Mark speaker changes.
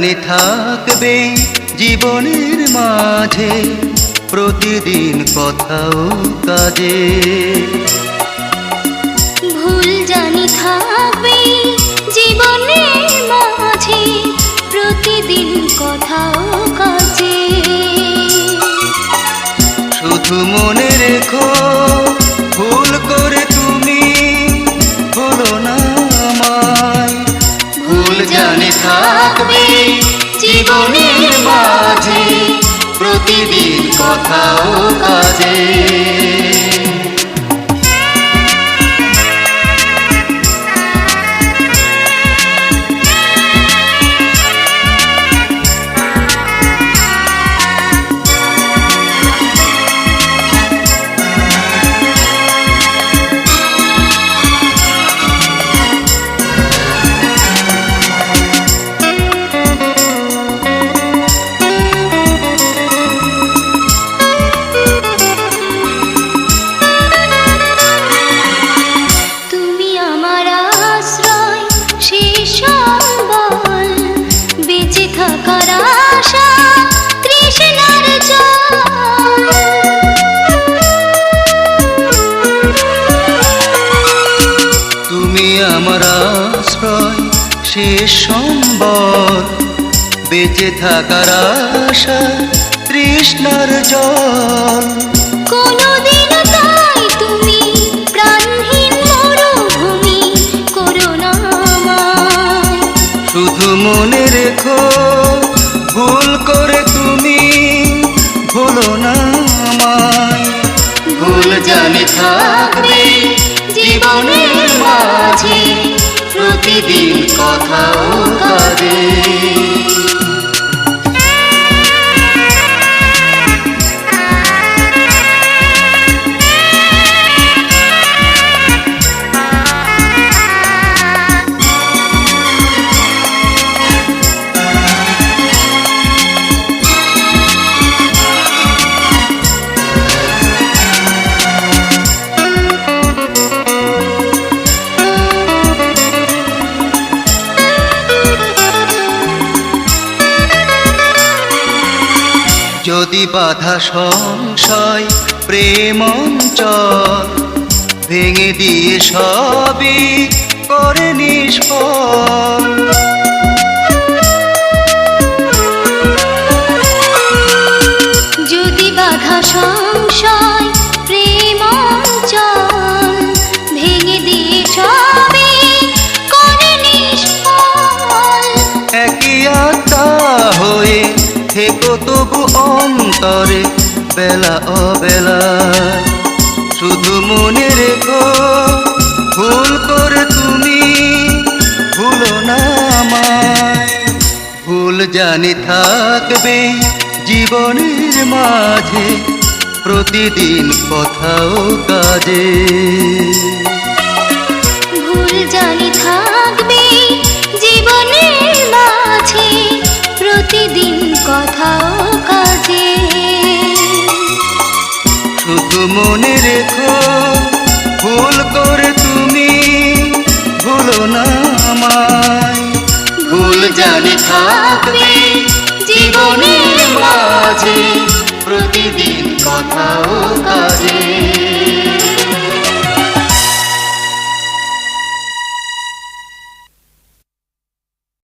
Speaker 1: জানি থাকবে জীবনের মাঝে প্রতিদিন কথাও কাজে।
Speaker 2: ভুল জানি থাকবে জীবনের মাঝে প্রতিদিন কথাও কাজে।
Speaker 1: শুধু মনে রেখো ভুল করে তুমি ভুলো না আমায়। ভুল জানি থাকবে জীবনের মাঝে প্রতিদিন কথাও কাজে।
Speaker 2: থাকার আশা তৃষ্ণার জল।
Speaker 1: তুমি আমার আশ্রয় শেষ সম্বল, বেঁচে থাকার আশা তৃষ্ণার জল।
Speaker 2: কোনদিন তাই তুমি প্রাণহীন মরুভূমি করো না আমায়।
Speaker 1: শুধু মনে রেখো ভুল করে তুমি ভুলো না আমায়। ভুল জানি থাকবে জীবনের মাঝে প্রতিদিন কথাও কাজে। যদি বাধা সংশয় প্রেম অঞ্চল ভেঙে দিয়ে সবই করে নিষ্ফল।
Speaker 2: যদি বাধা সংশয় প্রেম অঞ্চল ভেঙে দিয়ে সবই করে নিষ্ফল।
Speaker 1: একই আত্মা হয়ে থেকো তবু অন্তরে বেলা অবেলা। শুধু মনে রেখো ভুল করে তুমি ভুলো না আমায়। ভুল জানি থাকবে জীবনের মাঝে প্রতিদিন কথাও কাজে।
Speaker 2: ভুল জানি থাকবে জীবনের মাঝে প্রতিদিন কথাও কাজে।
Speaker 1: শুধু মনে রেখো ভুল করে তুমি ভুলো না আমায়। ভুল জানি থাকবে জীবনের মাঝে প্রতিদিন কথাও কাজে।